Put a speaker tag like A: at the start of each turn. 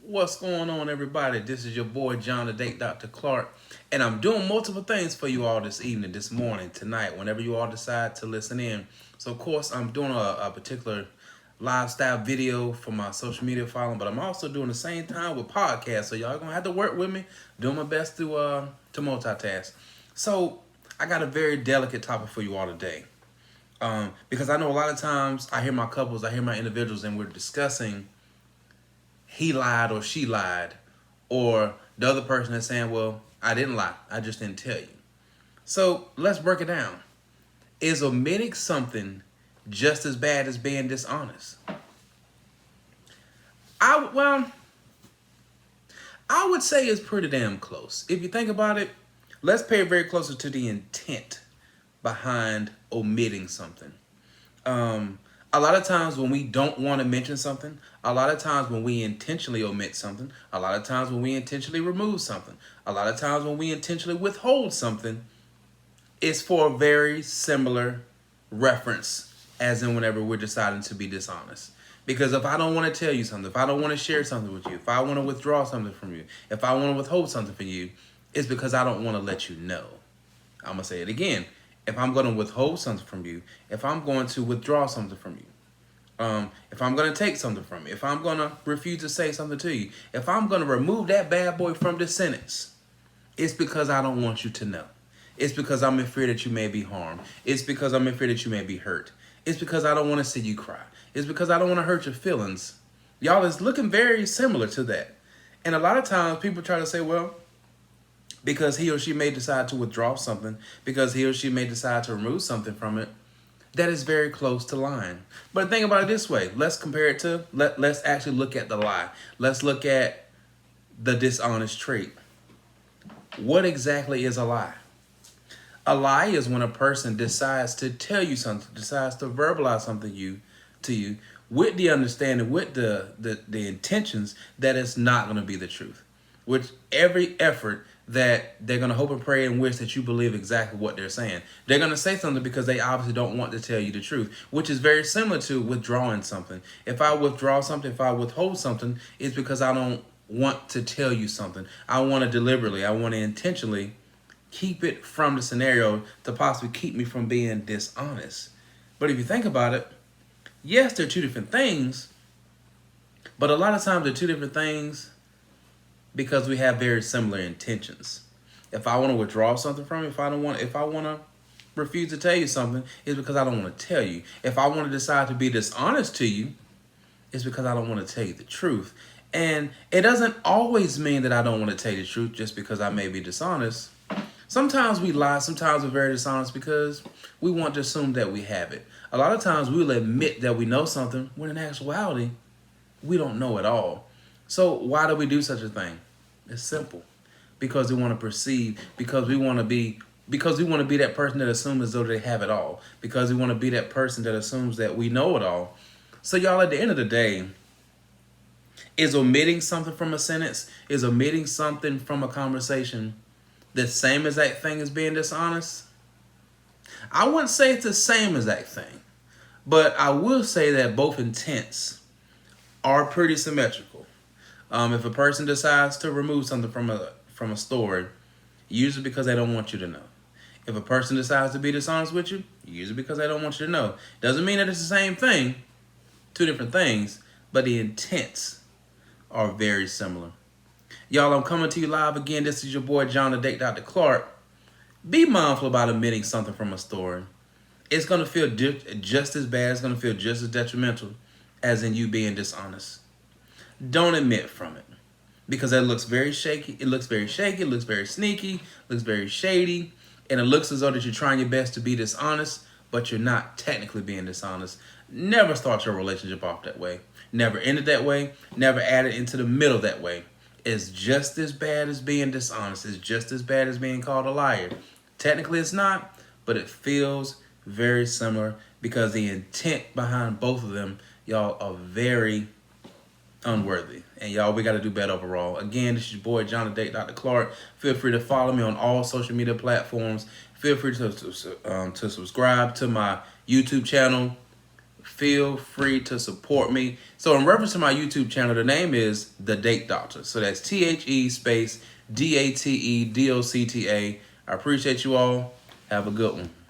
A: What's going on, everybody? This is your boy John, the Date Dr. Clark, and I'm doing multiple things for you all this evening, this morning, tonight, whenever you all decide to listen in. So, of course, I'm doing a particular lifestyle video for my social media following, but I'm also doing the same time with podcasts. So, y'all gonna have to work with me, doing my best to multitask. So, I got a very delicate topic for you all today. Because I know a lot of times I hear my couples, I hear my individuals, and we're discussing he lied or she lied, or the other person is saying, well, I didn't lie, I just didn't tell you. So let's break it down. Is omitting something just as bad as being dishonest? I would say it's pretty damn close. If you think about it, let's pay very closer to the intent behind omitting something. A lot of times when we don't want to mention something, a lot of times when we intentionally omit something, a lot of times when we intentionally remove something, a lot of times when we intentionally withhold something, it's for a very similar reference as in whenever we're deciding to be dishonest. Because if I don't want to tell you something, if I don't want to share something with you, if I want to withdraw something from you, if I want to withhold something from you, it's because I don't want to let you know. I'm going to say it again. If I'm going to withhold something from you, if I'm going to withdraw something from you, if I'm going to take something from you, if I'm going to refuse to say something to you, if I'm going to remove that bad boy from the sentence, it's because I don't want you to know. It's because I'm in fear that you may be harmed. It's because I'm in fear that you may be hurt. It's because I don't want to see you cry. It's because I don't want to hurt your feelings. Y'all, it's looking very similar to that. And a lot of times people try to say, well, because he or she may decide to withdraw something, because he or she may decide to remove something from it, that is very close to lying. But think about it this way. Let's compare it to, let's actually look at the lie. Let's look at the dishonest trait. What exactly is a lie? A lie is when a person decides to tell you something, decides to verbalize something to you with the understanding, with the intentions that it's not going to be the truth. With every effort that they're going to hope and pray and wish that you believe exactly what they're saying. They're going to say something because they obviously don't want to tell you the truth, which is very similar to withdrawing something. If I withdraw something, if I withhold something, it's because I don't want to tell you something. I want to deliberately, I want to intentionally keep it from the scenario to possibly keep me from being dishonest. But if you think about it, yes, they're two different things, but a lot of times they're two different things because we have very similar intentions. If I want to withdraw something from you, if I want to refuse to tell you something, it's because I don't want to tell you. If I want to decide to be dishonest to you, it's because I don't want to tell you the truth. And it doesn't always mean that I don't want to tell you the truth just because I may be dishonest. Sometimes we lie, sometimes we're very dishonest because we want to assume that we have it. A lot of times we'll admit that we know something when in actuality, we don't know at all. So why do we do such a thing? It's simple. Because we want to perceive, because we want to be that person that assumes as though they have it all. Because we want to be that person that assumes that we know it all. So y'all, at the end of the day, is omitting something from a sentence, is omitting something from a conversation the same exact thing as being dishonest? I wouldn't say it's the same exact thing, but I will say that both intents are pretty symmetrical. If a person decides to remove something from a story, usually because they don't want you to know. If a person decides to be dishonest with you, usually because they don't want you to know. Doesn't mean that it's the same thing, two different things, but the intents are very similar. Y'all, I'm coming to you live again. This is your boy John, the Date Dr. Clark. Be mindful about omitting something from a story. It's going to feel just as bad. It's going to feel just as detrimental as in you being dishonest. Don't admit from it, because that looks very shaky. It looks very shaky. It looks very sneaky. Looks very shady. And it looks as though that you're trying your best to be dishonest, but you're not technically being dishonest. Never start your relationship off that way. Never end it that way. Never add it into the middle that way. It's just as bad as being dishonest. It's just as bad as being called a liar. Technically, it's not, but it feels very similar because the intent behind both of them, y'all, are very unworthy. And y'all, we got to do better overall. Again, this is your boy, John, the Date Dr. Clark. Feel free to follow me on all social media platforms. Feel free to subscribe to my YouTube channel. feel free to support me. So in reference to my YouTube channel, the name is The Date Doctor. So that's THE space DATEDOCTA. I appreciate you all. Have a good one.